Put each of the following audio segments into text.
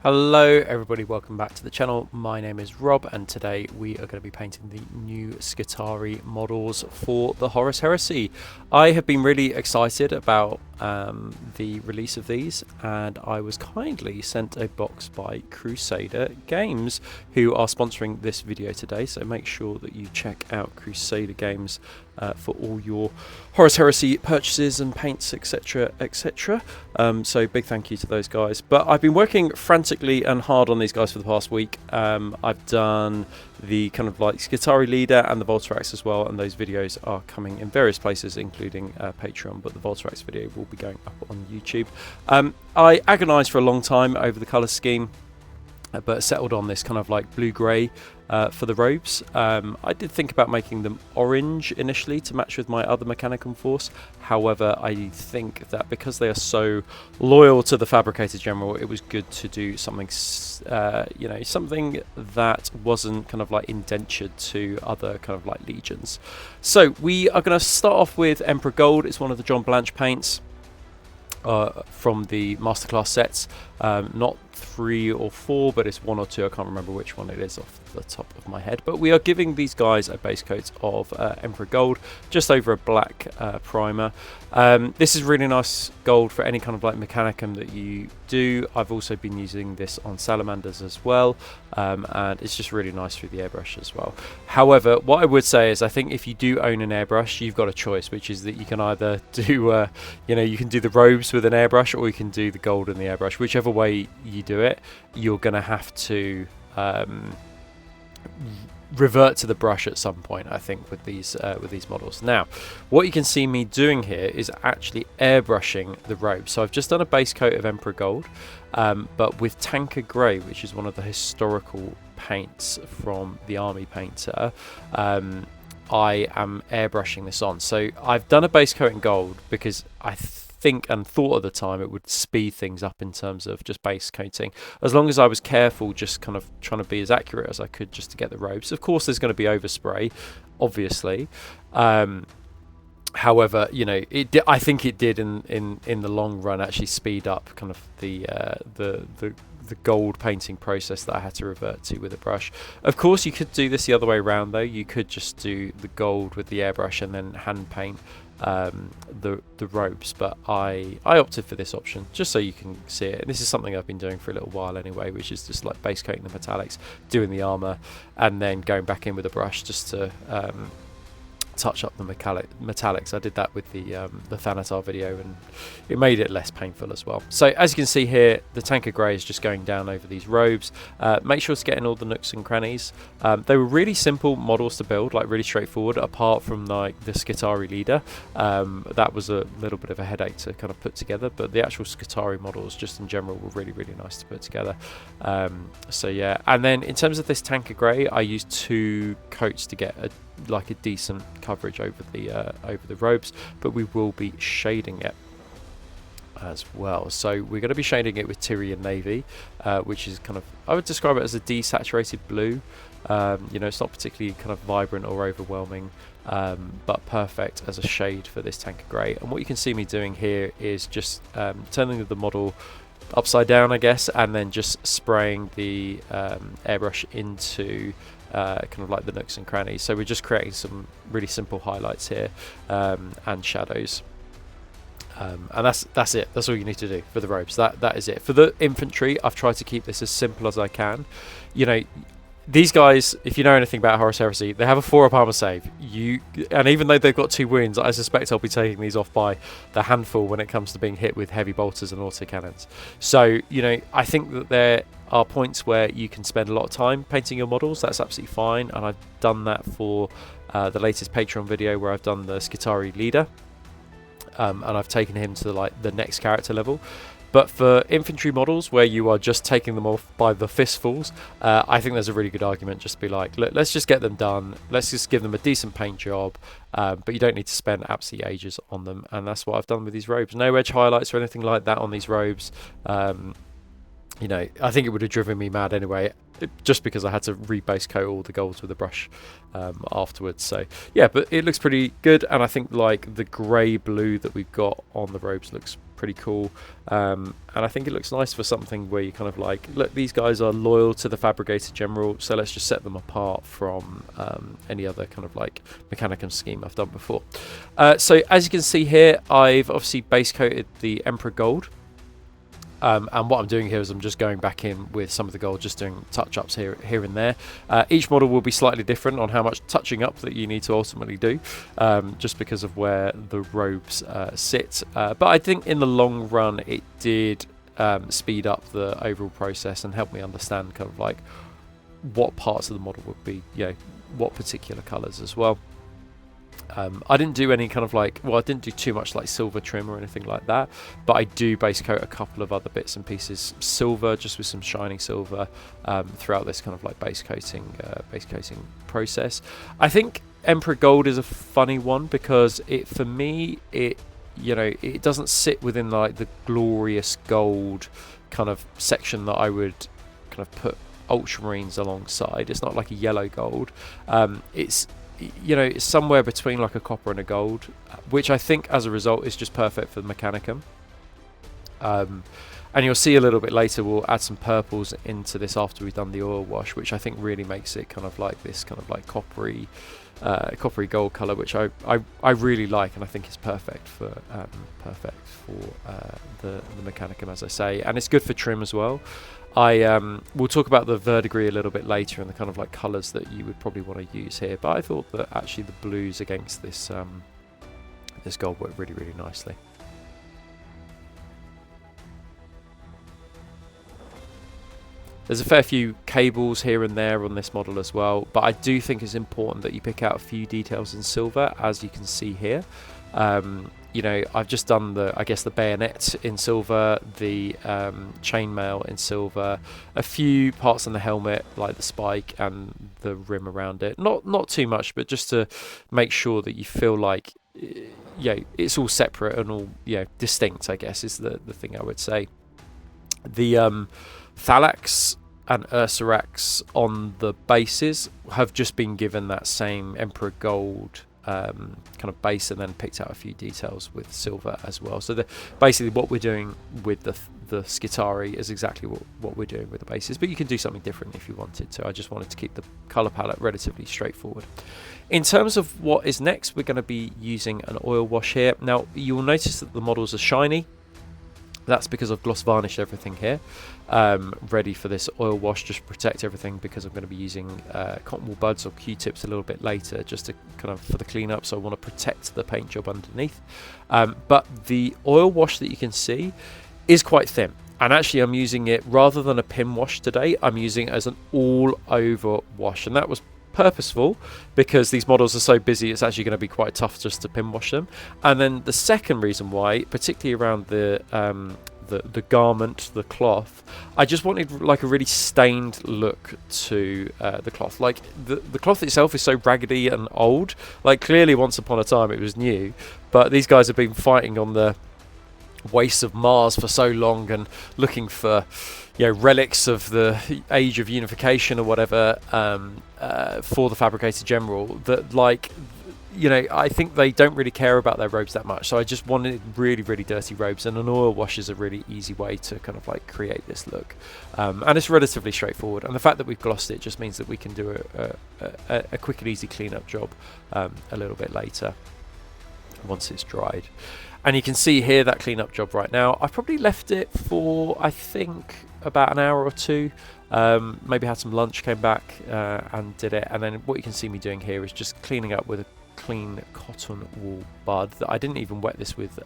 Hello everybody, welcome back to the channel. My name is Rob and today we are going to be painting the new Skitarii models for the Horus Heresy. I have been really excited about the release of these, and I was kindly sent a box by Crusader Games, who are sponsoring this video today, so make sure that you check out Crusader Games for all your Horus Heresy purchases and paints, etc, etc. So big thank you to those guys. But I've been working frantically and hard on these guys for the past week. I've done the kind of like Skitarii leader and the Vulkite as well, and those videos are coming in various places, including Patreon, but the Vulkite video will be going up on YouTube. I agonized for a long time over the color scheme, but settled on this kind of like blue-grey for the robes. I did think about making them orange initially to match with my other Mechanicum Force. However, I think that because they are so loyal to the Fabricator General, it was good to do something, you know, something that wasn't kind of like indentured to other kind of like legions. So we are going to start off with Emperor Gold. It's one of the John Blanche paints from the masterclass sets. Not 3 or 4, but it's 1 or 2. I can't remember which one it is off the top of my head, but we are giving these guys a base coat of Emperor Gold, just over a black primer. This is really nice gold for any kind of like Mechanicum that you do. I've also been using this on salamanders as well, and it's just really nice through the airbrush as well. However, what I would say is I think if you do own an airbrush, you've got a choice, which is that you can either do you know, you can do the robes with an airbrush, or you can do the gold in the airbrush. Whichever way you do it, you're going to have to revert to the brush at some point, I think, with these models. Now, what you can see me doing here is actually airbrushing the robe. So I've just done a base coat of Emperor Gold, but with Tanker Grey, which is one of the historical paints from the armypainter. I am airbrushing this on. So I've done a base coat in gold because I think and thought at the time it would speed things up in terms of just base coating, as long as I was careful, just kind of trying to be as accurate as I could just to get the robes. Of course there's going to be overspray, obviously. However, you know, I think it did in the long run actually speed up kind of the gold painting process that I had to revert to with a brush. Of course you could do this the other way around though. You could just do the gold with the airbrush and then hand paint the robes, but I opted for this option just so you can see it. And this is something I've been doing for a little while anyway, which is just like base coating the metallics, doing the armor, and then going back in with a brush just to touch up the metallics. I did that with the Thanatar video, and it made it less painful as well. So as you can see here, the Tanker Grey is just going down over these robes. Make sure to get in all the nooks and crannies. They were really simple models to build, like really straightforward, apart from like the Skitarii leader. That was a little bit of a headache to kind of put together, but the actual Skitarii models just in general were really, really nice to put together. So yeah, and then in terms of this Tanker Grey, I used 2 coats to get a decent coverage over the robes, but we will be shading it as well. So we're going to be shading it with Tyrian Navy, which is kind of, I would describe it as a desaturated blue. You know, it's not particularly kind of vibrant or overwhelming, but perfect as a shade for this Tanker Grey. And what you can see me doing here is just turning the model upside down, I guess, and then just spraying the airbrush into kind of like the nooks and crannies. So we're just creating some really simple highlights here, and shadows, and that's it. That's all you need to do for the robes. That is it. For the infantry, I've tried to keep this as simple as I can. You know, these guys, if you know anything about Horus Heresy, they have a 4-up armor save. And even though they've got 2 wounds, I suspect I'll be taking these off by the handful when it comes to being hit with heavy bolters and autocannons. So, you know, I think that there are points where you can spend a lot of time painting your models. That's absolutely fine, and I've done that for the latest Patreon video where I've done the Skitarii leader, and I've taken him to like the next character level. But for infantry models where you are just taking them off by the fistfuls, I think there's a really good argument just to be like, look, let's just get them done. Let's just give them a decent paint job, but you don't need to spend absolutely ages on them. And that's what I've done with these robes. No edge highlights or anything like that on these robes. You know, I think it would have driven me mad anyway, just because I had to rebase coat all the golds with a brush afterwards. So yeah, but it looks pretty good, and I think like the grey blue that we've got on the robes looks pretty cool, and I think it looks nice for something where you kind of like, look, these guys are loyal to the Fabricator General, so let's just set them apart from any other kind of like Mechanicum scheme I've done before. So as you can see here, I've obviously base coated the Emperor Gold. And what I'm doing here is I'm just going back in with some of the gold, just doing touch-ups here and there. Each model will be slightly different on how much touching up that you need to ultimately do, just because of where the robes sit. But I think in the long run it did speed up the overall process and help me understand kind of like what parts of the model would be, you know, what particular colours as well. I didn't do any kind of like, well, I didn't do too much like silver trim or anything like that, but I do base coat a couple of other bits and pieces silver, just with some shining silver throughout this kind of like base coating process. I think Emperor Gold is a funny one because for me it doesn't sit within like the glorious gold kind of section that I would kind of put ultramarines alongside. It's not like a yellow gold. It's somewhere between like a copper and a gold, which I think as a result is just perfect for the Mechanicum. And you'll see a little bit later we'll add some purples into this after we've done the oil wash, which I think really makes it kind of like this kind of like coppery gold color, which I really like, and I think is perfect for the Mechanicum, as I say, and it's good for trim as well. We'll talk about the verdigris a little bit later and the kind of like colours that you would probably want to use here, but I thought that actually the blues against this this gold worked really, really nicely. There's a fair few cables here and there on this model as well, but I do think it's important that you pick out a few details in silver, as you can see here. I've just done the bayonet in silver, the chainmail in silver, a few parts on the helmet like the spike and the rim around it. Not too much, but just to make sure that you feel like it's all separate and all distinct, I guess is the thing I would say. The Thalax and Ursarax on the bases have just been given that same Emperor Gold kind of base, and then picked out a few details with silver as well. So basically what we're doing with the Skitarii is exactly what we're doing with the bases, but you can do something different if you wanted to. I just wanted to keep the colour palette relatively straightforward. In terms of what is next, we're going to be using an oil wash here. Now you'll notice that the models are shiny. That's because I've gloss varnished everything here, ready for this oil wash, just to protect everything, because I'm going to be using cotton wool buds or Q-tips a little bit later, just to kind of for the cleanup. So I want to protect the paint job underneath. But the oil wash that you can see is quite thin, and actually I'm using it rather than a pin wash today. I'm using it as an all-over wash, and that was purposeful because these models are so busy it's actually going to be quite tough just to pin wash them. And then the second reason why, particularly around the garment, the cloth, I just wanted like a really stained look to the cloth. Like the cloth itself is so raggedy and old, like clearly once upon a time it was new, but these guys have been fighting on the wastes of Mars for so long and looking for relics of the age of unification or whatever for the Fabricator General, that I think they don't really care about their robes that much. So I just wanted really, really dirty robes, and an oil wash is a really easy way to kind of like create this look. And it's relatively straightforward. And the fact that we've glossed it just means that we can do a quick and easy cleanup job a little bit later once it's dried. And you can see here that cleanup job right now. I probably left it for, I think, about an hour or two. Maybe had some lunch, came back and did it. And then what you can see me doing here is just cleaning up with a clean cotton wool bud. That I didn't even wet this with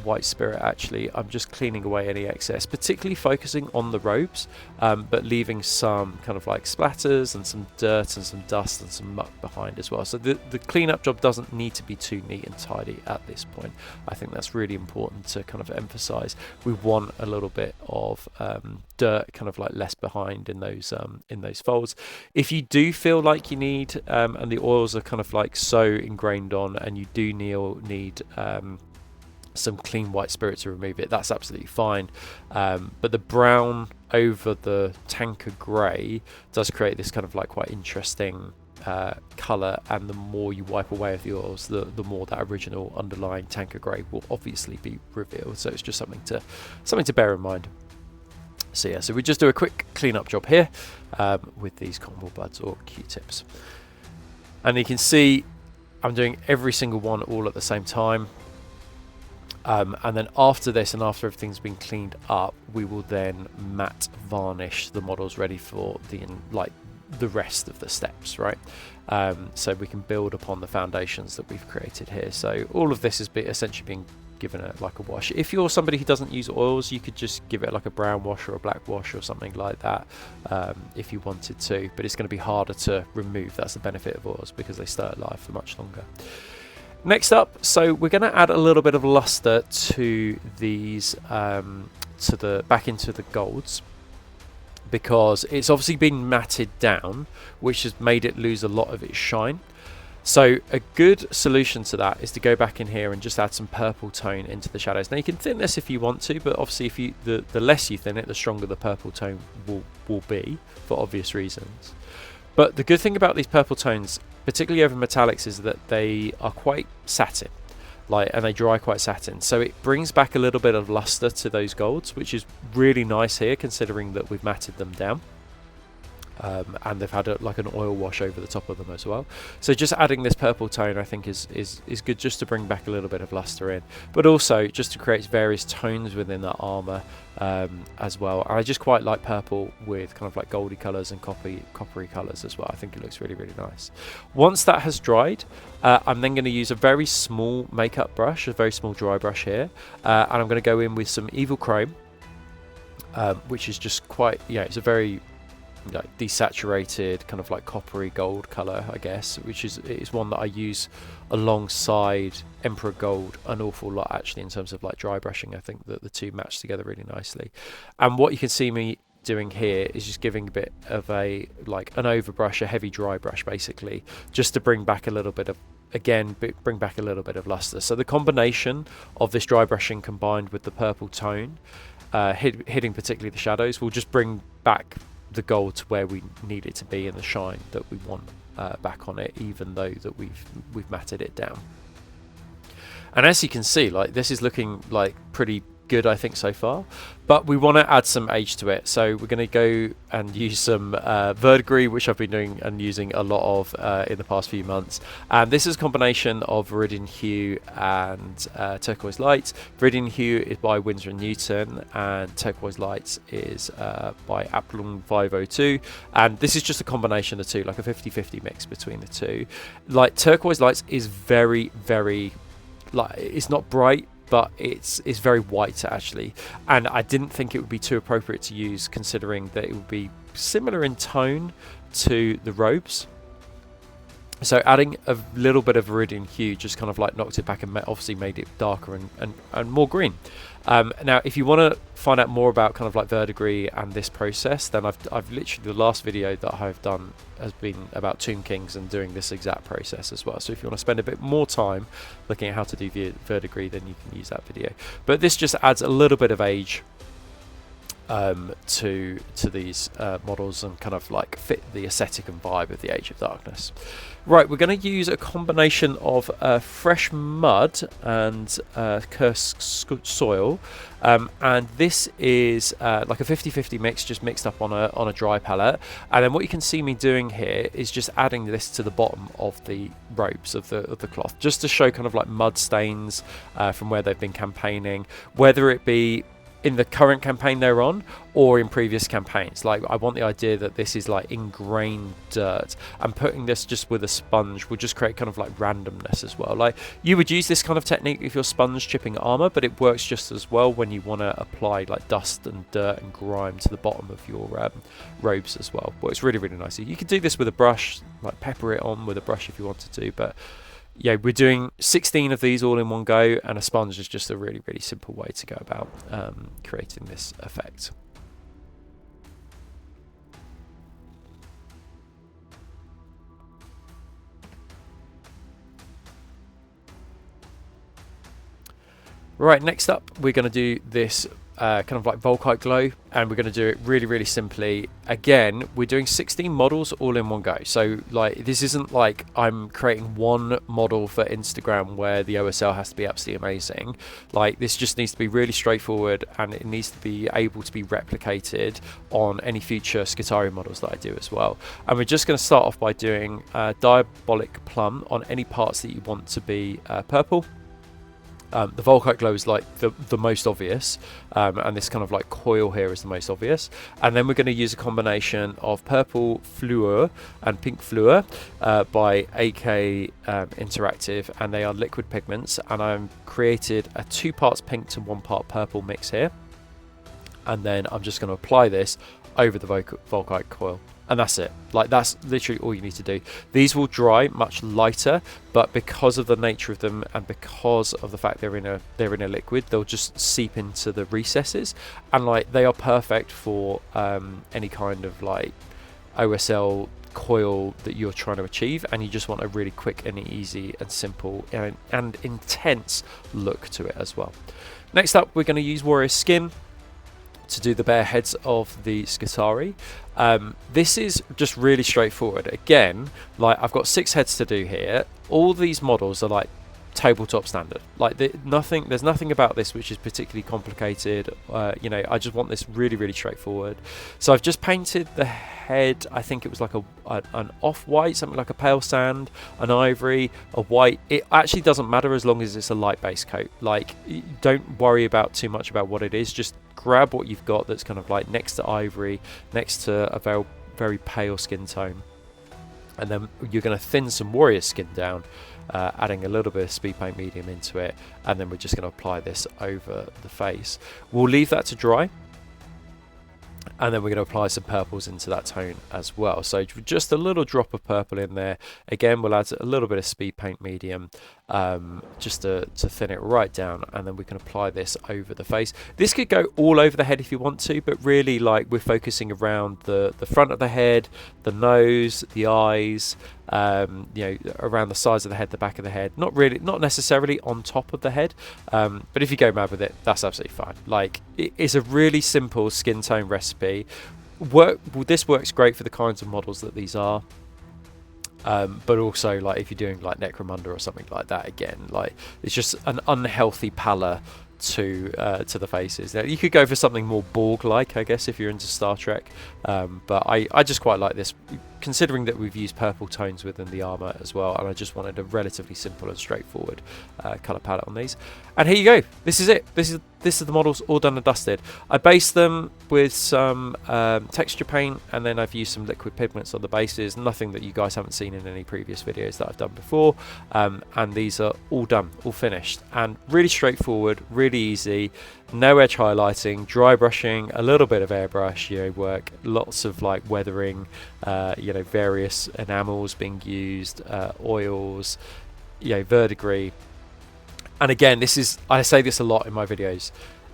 white spirit. Actually, I'm just cleaning away any excess, particularly focusing on the robes, but leaving some kind of like splatters and some dirt and some dust and some muck behind as well. So the cleanup job doesn't need to be too neat and tidy at this point. I think that's really important to kind of emphasize. We want a little bit of dirt kind of like less behind in those folds. If you do feel like you need and the oils are kind of like so ingrained on, and you do need some clean white spirit to remove it, that's absolutely fine. But the brown over the tanker grey does create this kind of like quite interesting colour, and the more you wipe away of the oils, the more that original underlying tanker grey will obviously be revealed. So it's just something to bear in mind. So yeah, so we just do a quick clean-up job here with these cotton wool buds or Q-tips, and you can see I'm doing every single one all at the same time. And then after this, and after everything's been cleaned up, we will then matte varnish the models ready for the rest of the steps, right? So we can build upon the foundations that we've created here. So all of this is essentially being given like a wash. If you're somebody who doesn't use oils, you could just give it like a brown wash or a black wash or something like that if you wanted to, but it's going to be harder to remove. That's the benefit of oils, because they stay alive for much longer. Next up, so we're going to add a little bit of luster to these back into the golds, because it's obviously been matted down, which has made it lose a lot of its shine. So a good solution to that is to go back in here and just add some purple tone into the shadows. Now you can thin this if you want to, but obviously if the less you thin it, the stronger the purple tone will be, for obvious reasons. But the good thing about these purple tones, particularly over metallics, is that they are quite satin, and they dry quite satin. So it brings back a little bit of luster to those golds, which is really nice here, considering that we've matted them down. And they've had like an oil wash over the top of them as well. So just adding this purple tone, I think, is good, just to bring back a little bit of luster in, but also just to create various tones within that armor as well. And I just quite like purple with kind of like goldy colors and coppery colors as well. I think it looks really, really nice. Once that has dried, I'm then going to use a very small makeup brush, a very small dry brush here, and I'm going to go in with some Evil Chrome, which is just quite, it's a very desaturated kind of like coppery gold color, I guess, which is one that I use alongside Emperor Gold an awful lot, actually, in terms of like dry brushing. I think that the two match together really nicely. And what you can see me doing here is just giving a bit of an overbrush, a heavy dry brush, basically, just to bring back a little bit of, bring back a little bit of luster. So the combination of this dry brushing combined with the purple tone, hitting particularly the shadows, will just bring back the gold to where we need it to be, and the shine that we want back on it, even though that we've matted it down. And as you can see, this is looking like pretty good, I think, so far, but we want to add some age to it. So we're going to go and use some verdigris, which I've been doing and using a lot of in the past few months. And this is a combination of Viridian Hue and Turquoise Light. Viridian Hue is by Winsor & Newton, and Turquoise Light is by Applung 502. And this is just a combination of the two, like a 50-50 mix between the two. Turquoise Light is very, very, it's not bright, but it's very white, actually, and I didn't think it would be too appropriate to use, considering that it would be similar in tone to the robes. So adding a little bit of Viridian Hue just kind of knocked it back and obviously made it darker and more green. Now, if you want to find out more about kind of verdigris and this process, then I've literally, the last video that I've done has been about Tomb Kings and doing this exact process as well. So if you want to spend a bit more time looking at how to do verdigris, then you can use that video. But this just adds a little bit of age to these models, and kind of fit the aesthetic and vibe of the Age of Darkness. Right, we're going to use a combination of fresh mud and cursed soil, and this is like a 50-50 mix, just mixed up on a dry palette. And then what you can see me doing here is just adding this to the bottom of the robes of the cloth, just to show kind of mud stains from where they've been campaigning, whether it be in the current campaign they're on or in previous campaigns. I want the idea that this is ingrained dirt, and putting this just with a sponge will just create kind of randomness as well. You would use this kind of technique if you're sponge chipping armor, but it works just as well when you want to apply dust and dirt and grime to the bottom of your robes as well. But it's really, really nice. You could do this with a brush, pepper it on with a brush if you wanted to, but yeah, we're doing 16 of these all in one go, and a sponge is just a really, really simple way to go about creating this effect. Right, next up we're going to do this kind of like Vulkite glow, and we're going to do it really, really simply. Again, we're doing 16 models all in one go. So like, this isn't like I'm creating one model for Instagram where the OSL has to be absolutely amazing. Like, this just needs to be really straightforward, and it needs to be able to be replicated on any future Skitarii models that I do as well. And we're just going to start off by doing Diabolic Plum on any parts that you want to be purple. The Vulkite glow is like the most obvious, and this kind of like coil here is the most obvious. And then we're going to use a combination of purple fluor and pink fluor by AK Interactive, and they are liquid pigments. And I've created a 2 parts pink to 1 part purple mix here. And then I'm just going to apply this over the Vulkite coil. And that's it. Like, that's literally all you need to do. These will dry much lighter, but because of the nature of them and because of the fact they're in a liquid, they'll just seep into the recesses, and like, they are perfect for any kind of like OSL coil that you're trying to achieve, and you just want a really quick and easy and simple and intense look to it as well. Next up, we're going to use Warrior Skin to do the bare heads of the Skitarii. This is just really straightforward. Again, like, I've got 6 heads to do here. All these models are like tabletop standard. Like, there's nothing about this which is particularly complicated. You know, I just want this really, really straightforward. So I've just painted the head. I think it was like an off-white, something like a pale sand, an ivory, a white. It actually doesn't matter as long as it's a light base coat. Like, don't worry about too much about what it is. Just grab what you've got that's kind of like next to ivory, next to a very, very pale skin tone, and then you're going to thin some Warrior Skin down, adding a little bit of speed paint medium into it, and then we're just going to apply this over the face. We'll leave that to dry, and then we're going to apply some purples into that tone as well. So just a little drop of purple in there. Again, we'll add a little bit of speed paint medium just to thin it right down, and then we can apply this over the face. This could go all over the head if you want to, but really, like, we're focusing around the front of the head, the nose, the eyes, you know, around the sides of the head, the back of the head. Not necessarily on top of the head, but if you go mad with it, that's absolutely fine. Like, it's a really simple skin tone recipe. This works great for the kinds of models that these are. But also, like, if you're doing like Necromunda or something like that, again, like, it's just an unhealthy pallor to the faces. Now, you could go for something more Borg-like, I guess, if you're into Star Trek, but I just quite like this, considering that we've used purple tones within the armor as well, and I just wanted a relatively simple and straightforward color palette on these. And here you go. This is it. This is the models all done and dusted. I based them with some texture paint, and then I've used some liquid pigments on the bases. Nothing that you guys haven't seen in any previous videos that I've done before. And these are all done, all finished, and really straightforward, really easy. No edge highlighting, dry brushing, a little bit of airbrush, you know, work, lots of like weathering, you know, various enamels being used, oils, you know, verdigris. And again, this is, I say this a lot in my videos,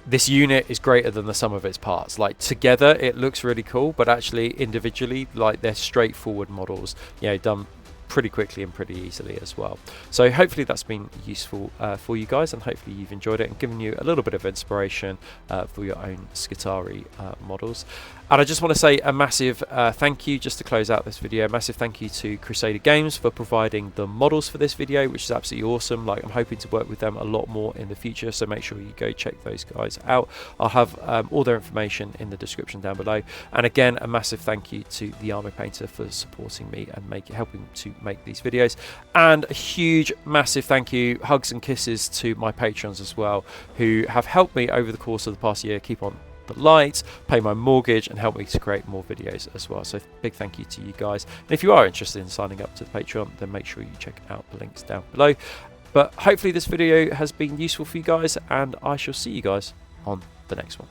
this unit is greater than the sum of its parts. Like, together it looks really cool, but actually individually, like, they're straightforward models, you know, done pretty quickly and pretty easily as well. So hopefully that's been useful for you guys, and hopefully you've enjoyed it and given you a little bit of inspiration for your own Skitarii models. And I just want to say a massive thank you, just to close out this video, a massive thank you to Crusader Games for providing the models for this video, which is absolutely awesome. Like, I'm hoping to work with them a lot more in the future, so make sure you go check those guys out. I'll have all their information in the description down below. And again, a massive thank you to the armypainter for supporting me and helping to make these videos. And a huge, massive thank you, hugs and kisses to my patrons as well, who have helped me over the course of the past year keep on the lights, pay my mortgage, and help me to create more videos as well. So big thank you to you guys. And if you are interested in signing up to the Patreon, then make sure you check out the links down below. But hopefully this video has been useful for you guys, and I shall see you guys on the next one.